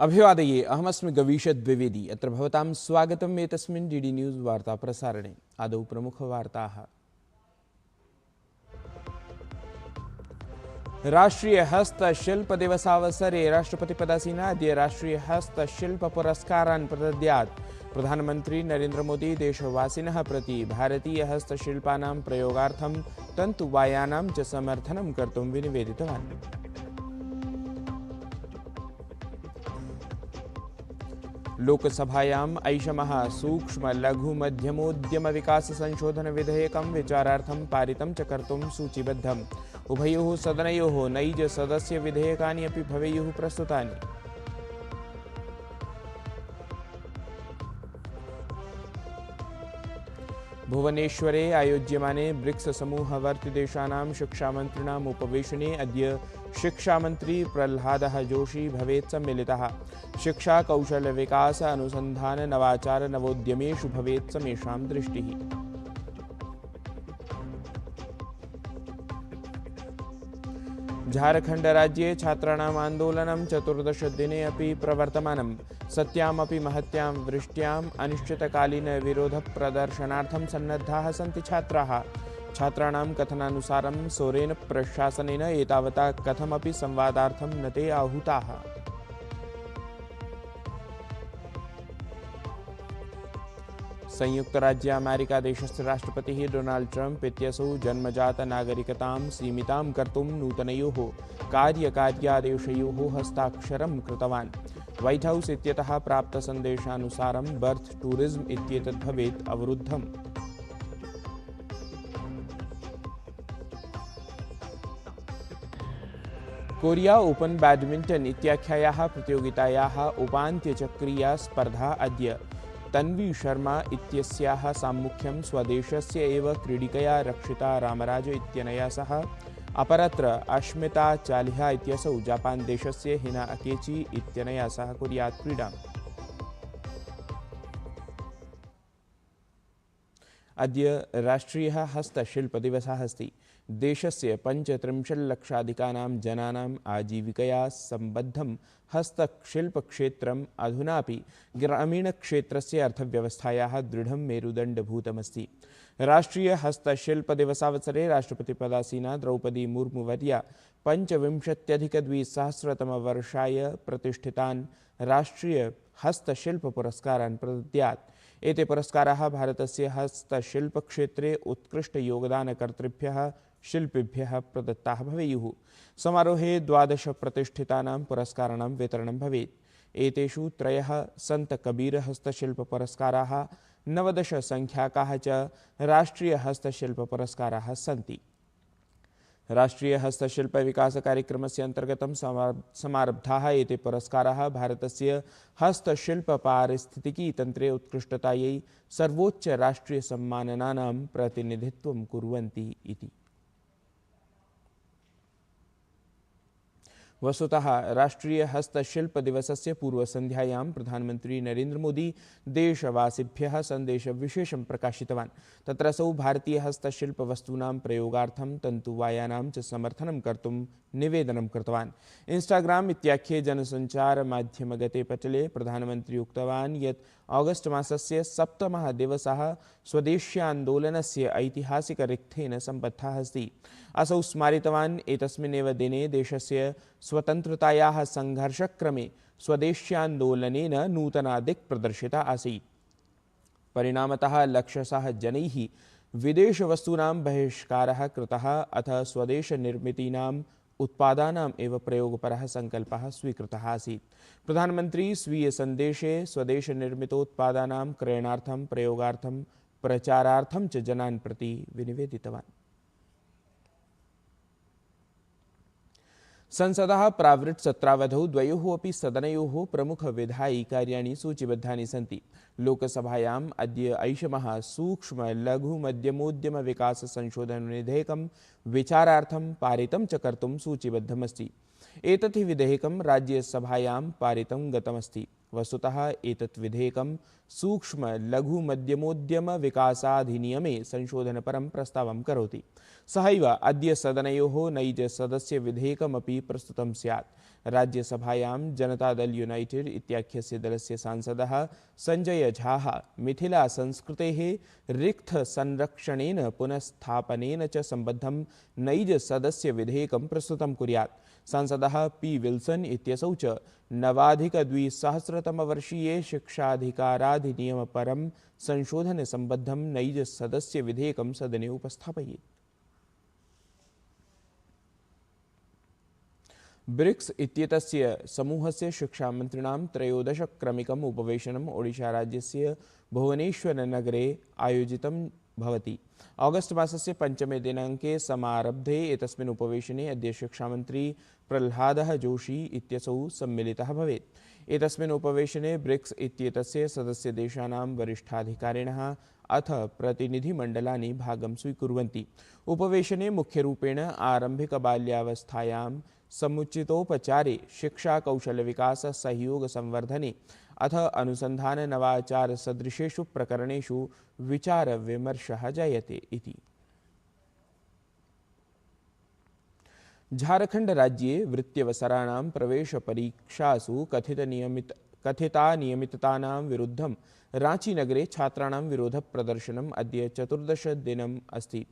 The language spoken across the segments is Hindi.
अभिवादये अहमस्मि गवीशः द्विवेदी। अत्र भवतां स्वागतम् एतस्मिन् डीडी न्यूज़ वार्ता प्रसारणे। आदौ प्रमुखवार्ताः। राष्ट्रीय हस्तशिल्प दिवसावसरे राष्ट्रपतिपदासीना अद्य राष्ट्रीय हस्तशिल्प पुरस्कारान् प्रदद्यात्। प्रधानमन्त्री नरेन्द्र मोदी देशवासिनः प्रति भारतीय हस्तशिल्पानां प्रयोगार्थं तन्तुवायानां च समर्थनं कर्तुं विनिवेदितवान्। लोकसभायाम् ऐषमः सूक्ष्म लघु मध्यमोद्यम विकास संशोधन विधेयकं विचारार्थं पारितं च कर्तुं सूचीबद्धम्। उभयोः सदनयोः नैज सदस्य विधेयकानि अपि भवेयुः प्रस्तुतानि। भुवनेश्वरे आयोज्यमाने ब्रिक्स समूहवर्ति देशानां शिक्षामन्त्रिणाम् उपवेशने अद्य शिक्षामन्त्री प्रह्लादः जोशी भवेत् सम्मिलितः। शिक्षा कौशल विकास अनुसंधान नवाचार नवोद्यमेषु भवेत् समेषां दृष्टिः। झारखंड राज्ये छात्राणाम् आन्दोलनं 14 दिने अपि प्रवर्तमानम्। सत्यामपि महत्यां वृष्ट्याम् अनिश्चितकालीन विरोधप्रदर्शनार्थं सन्नद्धाः सन्ति छात्राः। छात्राणां कथनानुसारं सोरेन प्रशासनेन एतावता कथमपि संवादार्थं न ते आहूताः। संयुक्त राज्य अमेरिका देशस्य राष्ट्रपतिः डोनाल्ड ट्रम्प इत्यसौ जन्मजात नागरिकतां सीमितां कर्तुं नूतनयोः कार्यकार्यादेशयोः हस्ताक्षरं कृतवान्। व्हाइट हाउस इत्यतः प्राप्तसन्देशानुसारं बर्थ टूरिज्म इत्येतत् भवेत् अवरुद्धम्। कोरिया ओपन बैडमिंटन इत्याख्यायाः प्रतियोगितायाः उपान्त्यचक्रीया स्पर्धा अद्य। तन्वी शर्मा इत्यस्याः साम्मुख्यं स्वदेशस्य एव क्रीडिकया रक्षिता रामराज इत्यनया सह, अपरत्र अश्मिता चालिहा इत्यसौ जापान देशस्य हिना अकेची इत्यनया सह कुर्यात् क्रीडाम्। अद्य राष्ट्रीयः हस्तशिल्पदिवसः अस्ति। देशस्य 35 लक्षाधिकानां जनानाम् आजीविकया सम्बद्धं हस्तशिल्पक्षेत्रम् अधुनापि ग्रामीणक्षेत्रस्य अर्थव्यवस्थायाः दृढं मेरुदण्डभूतमस्ति। राष्ट्रीय हस्तशिल्पदिवसावसरे राष्ट्रपतिपदासीना द्रौपदी मुर्मुवर्या 25-अधिक-2000 प्रतिष्ठितान् राष्ट्रीय हस्तशिल्पपुरस्कारान् प्रदद्यात्। एते पुरस्काराः भारतस्य हस्तशिल्पक्षेत्रे उत्कृष्टयोगदानकर्तृभ्यः शिल्पिभ्यः प्रदत्ताः भवेयुः। समारोहे 12 प्रतिष्ठितानां पुरस्काराणां वितरणं भवेत्। एतेषु 3 संत कबीर हस्तशिल्पपुरस्काराः, 19 संख्याकाः च राष्ट्रीय हस्तशिल्पपुरस्काराः सन्ति। राष्ट्रीय हस्तशिल्प विकास कार्यक्रमस्य अन्तर्गतं समारब्धाः एते पुरस्काराः भारतस्य हस्तशिल्प पारिस्थितिकी तन्त्रे उत्कृष्टतायै सर्वोच्च राष्ट्रीय सम्माननानां प्रतिनिधित्वं कुर्वन्ति इति। वस्तुतः राष्ट्रीय हस्तशिल्प दिवसस्य पूर्वसन्ध्यायां प्रधानमन्त्री नरेन्द्र मोदी देशवासिभ्यः सन्देशविशेषं प्रकाशितवान्। तत्र असौ भारतीय हस्तशिल्पवस्तूनां प्रयोगार्थं तन्तुवायानां च समर्थनं कर्तुं निवेदनं कृतवान्। इंस्टाग्राम इत्याख्ये जनसञ्चारमाध्यमगते पटले प्रधानमन्त्री उक्तवान् यत् ऑगस्ट मासस्य 7मः दिवसः स्वदेश्यान्दोलनस्य ऐतिहासिकरिक्थेन सम्बद्धः अस्ति। असौ स्मारितवान् एतस्मिन्नेव दिने देशस्य स्वतन्त्रतायाः संघर्षक्रमे स्वदेश्यान्दोलनेन नूतना दिक् प्रदर्शिता आसीत्। परिणामतः लक्षशः जनैः विदेशवस्तूनां बहिष्कारः कृतः अथ स्वदेशनिर्मितीनाम् उत्पादानाम् एव प्रयोगपरः संकल्पः स्वीकृतः आसीत्। प्रधानमन्त्री स्वीय सन्देशे स्वदेशनिर्मितोत्पादानां क्रयणार्थं, प्रयोगार्थं, प्रचारार्थं च जनान् प्रति विनिवेदितवान्। संसदः प्रावृट् सत्रावधौ द्वयोः अपि सदनयोः प्रमुखविधायि कार्याणि सूचीबद्धानि सन्ति। लोकसभायाम् अद्य ऐषमः सूक्ष्म लघु मध्यमोद्यम विकास संशोधन विधेयकं विचारार्थं पारितं च कर्तुं सूचीबद्धमस्ति। एतत् हि विधेयकं राज्यसभायां पारितं गतमस्ति। वस्तुतः एतत् विधेयकं सूक्ष्म लघु मध्यमोद्यम विकासाधिनियमे संशोधनपरं प्रस्तावं करोति। सहैव अद्य सदनयोः नैज सदस्य विधेयकमपि प्रस्तुतं स्यात्। राज्यसभायां जनतादल यूनाइटेड इत्याख्यस्य दलस्य सांसदः संजय झाः मिथिला संस्कृतेः रिक्त संरक्षणेन पुनस्थापनेन च सम्बद्धं नैज सदस्य विधेयकं प्रस्तुतं कुर्यात्। सांसदः पी विल्सन इत्यसौ च नवाधिक-2000-तमवर्षीये शिक्षाधिकाराधिनियमपरं संशोधनसम्बद्धं नैज सदस्य विधेयकं सदने उपस्थापयेत्। ब्रिक्स इत्येतस्य समूहस्य शिक्षामन्त्रिणां 13क्रमिकम् उपवेशनम् ओडिशाराज्यस्य भुवनेश्वरनगरे आयोजितं भवति। ऑगस्ट मासस्य 5मे दिनाङ्के समारब्धे एतस्मिन् उपवेशने अद्य शिक्षामन्त्री प्रह्लादः जोशी इत्यसौ सम्मिलितः भवेत्। एतस्मिन् उपवेशने ब्रिक्स इत्येतस्य सदस्यदेशानां वरिष्ठाधिकारिणः अथ प्रतिनिधिमण्डलानि भागं स्वीकुर्वन्ति। उपवेशने मुख्यरूपेण आरम्भिकबाल्यावस्थायां समुचितोपचारे, शिक्षा कौशलविकास सहयोग संवर्धने अथ अनुसंधान नवाचार सदृशेषु प्रकरणेषु विचार विमर्शः जायते इति। झारखंड राज्ये वृत्त्यवसराणां प्रवेशपरीक्षासु कथितानियमिततानां विरुद्धं रांचीनगरे छात्राणां विरोधप्रदर्शनम् अद्य 14 दिनम् अस्ति।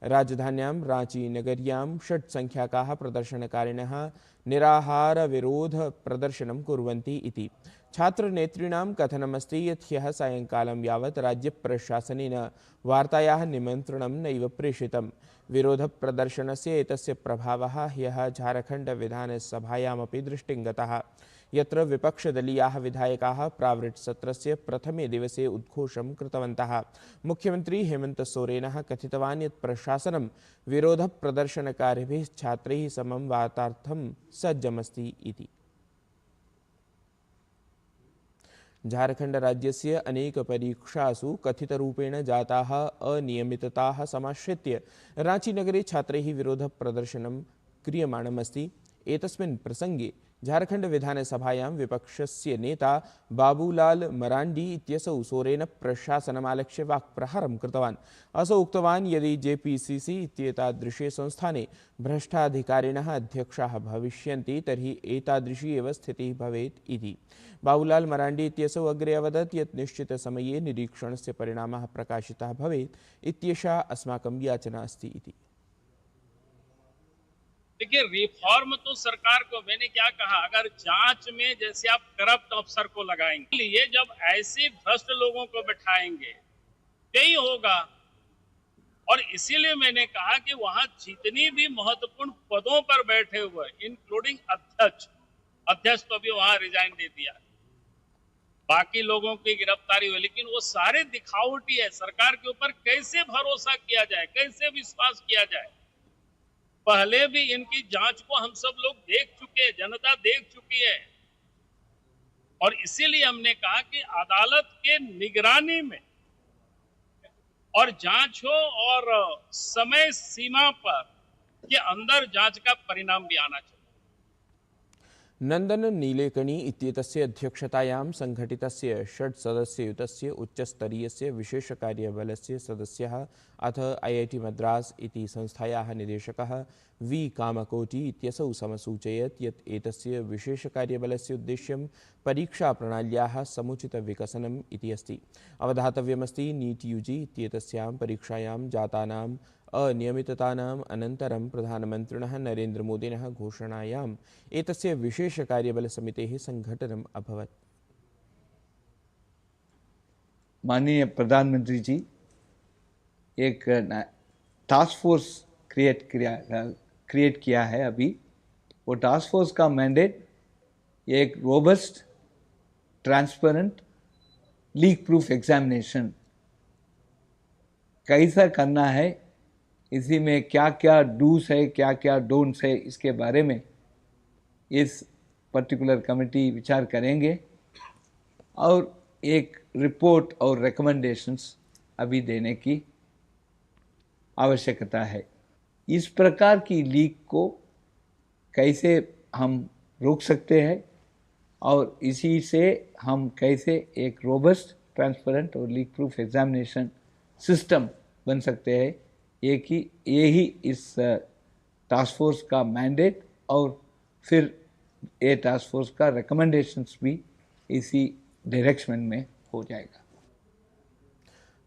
राजधान्यां रांचीनगर्यां 6 संख्याकाः प्रदर्शनकारिणः निराहारविरोधप्रदर्शनं कुर्वन्ति इति। छात्रनेतॄणां कथनमस्ति यत् ह्यः सायङ्कालं यावत् राज्यप्रशासनेन वार्तायाः निमन्त्रणं नैव प्रेषितम्। विरोधप्रदर्शनस्य एतस्य प्रभावः ह्यः झारखण्डविधानसभायामपि दृष्टिं गतः, यत्र विपक्षदलीयाः विधायकाः प्रावृट्सत्रस्य प्रथमे दिवसे उद्घोषं कृतवन्तः। मुख्यमन्त्री हेमन्त सोरेनः कथितवान् यत् प्रशासनं विरोधप्रदर्शनकारिभिः छात्रैः समं वार्तार्थं सज्जमस्ति इति। झारखंड राज्यस्य अनेक परीक्षासु कथितरूपेण जाताः अनियमितताः समाश्रित्य रांचीनगरे छात्रैः विरोधप्रदर्शनं क्रियमाणमस्ति। एतस्मिन् प्रसंगे झारखंड विधानसभायां विपक्षस्य नेता बाबूलाल मरांडी इत्यसौ सोरेन प्रशासनमालक्ष्य वाक्प्रहारं कृतवान्। असौ उक्तवान् यदि जेपीसीसी इत्येतादृशे संस्थाने भ्रष्टाधिकारिणः अध्यक्षाः भविष्यन्ति तर्हि एतादृशी एव स्थितिः भवेत् इति। बाबूलाल मरांडी इत्यसौ अग्रे अवदत् यत् निश्चितसमये निरीक्षणस्य परिणामः प्रकाशितः भवेत् इत्येषा अस्माकं याचना अस्ति इति। देखिए, रिफॉर्म तो सरकार को, मैंने क्या कहा, अगर जांच में जैसे आप करप्ट अफसर को लगाएंगे, ये जब ऐसे भ्रष्ट लोगों को बैठाएंगे यही होगा। और इसीलिए मैंने कहा कि वहां जितनी भी महत्वपूर्ण पदों पर बैठे हुए इंक्लूडिंग अध्यक्ष तो भी वहां रिजाइन दे दिया, बाकी लोगों की गिरफ्तारी हुई, लेकिन वो सारे दिखावटी है। सरकार के ऊपर कैसे भरोसा किया जाए, कैसे विश्वास किया जाए। पहले भी इनकी जांच को हम सब लोग देख चुके हैं, जनता देख चुकी है, और इसीलिए हमने कहा कि अदालत के निगरानी में और जांच हो और समय सीमा पर के अंदर जांच का परिणाम भी आना चाहिए। नंदन नीलेकणी इत्येतस्य अध्यक्षतायां संघटितस्य 6 सदस्ययुतस्य उच्चस्तरीयस्य विशेषकार्यबलस्य सदस्यः अथ IIT मद्रास इति संस्थायाः निदेशकः वी कामकोटी इत्यसौ समसूचयत् यत् एतस्य विशेषकार्यबलस्य उद्देश्यं परीक्षाप्रणाल्याः समुचितविकसनम् इति अस्ति। अवधातव्यमस्ति नीट UG इत्येतस्यां परीक्षायां जातानाम् अनियमिततानाम् अनन्तरं प्रधानमन्त्रिणः नरेन्द्रमोदिनः घोषणायाम् एतस्य विशेषकार्यबलसमितेः संघटनम् अभवत्। माननीय प्रधानमंत्री जी एक टास्क फोर्स क्रिएट किया है। अभी वो टास्क फोर्स का मैंडेट एक robust, transparent, leak proof examination कैसा करना है, इसी में क्या क्या डूस है, क्या क्या डोंट्स है, इसके बारे में इस पर्टिकुलर कमेटी विचार करेंगे और एक रिपोर्ट और रिकमेंडेशंस अभी देने की आवश्यकता है। इस प्रकार की लीक को कैसे हम रोक सकते हैं और इसी से हम कैसे एक रोबस्ट, ट्रांसपेरेंट और लीक प्रूफ एग्जामिनेशन सिस्टम बन सकते हैं, यही इस टास्क फोर्स का मैंडेट और फिर ये टास्क फोर्स का रिकमेंडेशंस भी इसी डायरेक्शन में हो जाएगा।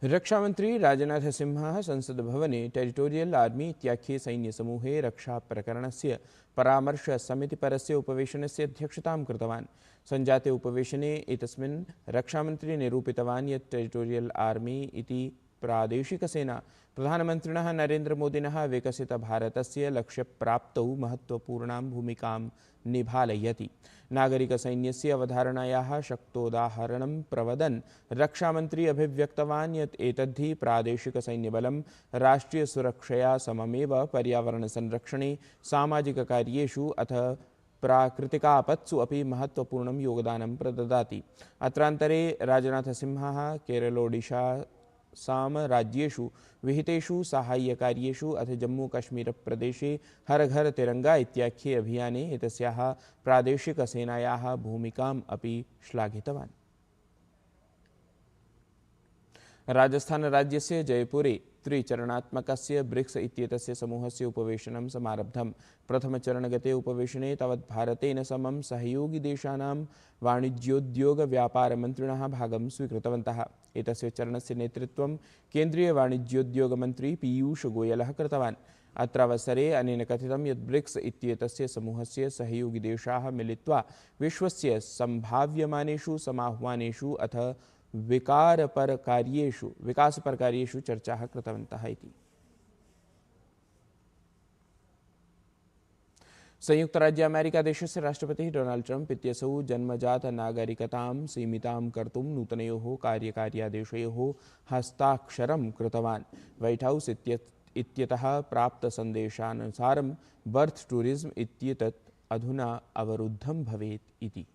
रक्षामंत्री राजनाथ सिंह संसद भवने टेरिटोरियल आर्मी इत्याख्ये सैन्यसमूहे रक्षाप्रकरणस्य परामर्श समितिपरस्य उपवेशनस्य अध्यक्षतां कृतवान्। संजाते उपवेशने एतस्मिन् रक्षामंत्री निरूपितवान् यत् टेरिटोरियल आर्मी इति प्रादेशिकसेना प्रधानमन्त्रिणः नरेन्द्रमोदिनः विकसितभारतस्य लक्ष्यप्राप्तौ महत्त्वपूर्णां भूमिकां निभालयति। नागरिकसैन्यस्य अवधारणायाः शक्तोदाहरणं प्रवदन् रक्षामंत्री अभिव्यक्तवान् यत् एतद्धि प्रादेशिकसैन्यबलं राष्ट्रियसुरक्षया सममेव पर्यावरणसंरक्षणे, सामाजिककार्येषु अथ प्राकृतिकापत्सु अपि महत्त्वपूर्णं योगदानं प्रददाति। अत्रान्तरे राजनाथसिंहः केरलोडिशा साम राज्येषु विहितेषु साहाय्यकार्येषु अथ जम्मूकश्मीरप्रदेशे हर घर तिरंगा इत्याख्ये अभियाने एतस्याः प्रादेशिकसेनायाः भूमिकाम् अपि श्लाघितवान्। राजस्थानराज्यस्य जयपुरे त्रिचरणात्मकस्य ब्रिक्स इत्येतस्य समूहस्य उपवेशनं समारब्धम्। प्रथमचरणगते उपवेशने तावत् भारतेन समं सहयोगिदेशानां वाणिज्योद्योगव्यापारमन्त्रिणः भागं स्वीकृतवन्तः। एतस्य चरणस्य नेतृत्वं केन्द्रीयवाणिज्योद्योगमन्त्री पीयूषगोयलः कृतवान्। अत्रावसरे अनेन कथितं यत् ब्रिक्स इत्येतस्य समूहस्य सहयोगिदेशाः मिलित्वा विश्वस्य सम्भाव्यमानेषु समाह्वानेषु अथ विकासपरकार्येषु चर्चाः कृतवन्तः इति। संयुक्तराज्य अमेरिकादेशस्य राष्ट्रपतिः डोनाल्ड ट्रम्प इत्यसौ जन्मजातनागरिकतां सीमितां कर्तुं नूतनयोः कार्यकार्यादेशयोः हस्ताक्षरं कृतवान्। व्हाइट हाउस इत्यतः प्राप्तसन्देशानुसारं बर्थ टूरिज्म इत्येतत् अधुना अवरुद्धं भवेत् इति।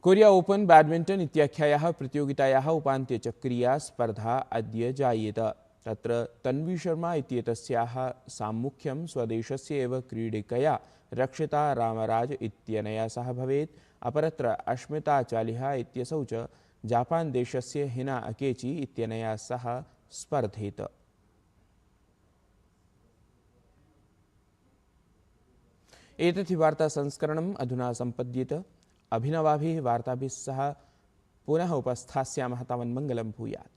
कोरिया ओपन बैडमिंटन इत्याख्यायाः प्रतियोगितायाः उपान्त्यचक्रीया स्पर्धा अद्य जायेत। तत्र तन्वी शर्मा इत्येतस्याः साम्मुख्यं स्वदेशस्य एव क्रीडिकया रक्षिता रामराज इत्यनया सह भवेत्। अपरत्र अश्मिता चालिहा इत्यसौ च जापान देशस्य हिना अकेची इत्यनया सह स्पर्धेत। एतत् वार्तासंस्करणम् अधुना सम्पद्येत। अभिनवाभिः वार्ताभिः सह पुनः उपस्थास्यामः। तावन्मङ्गलं भूयात्।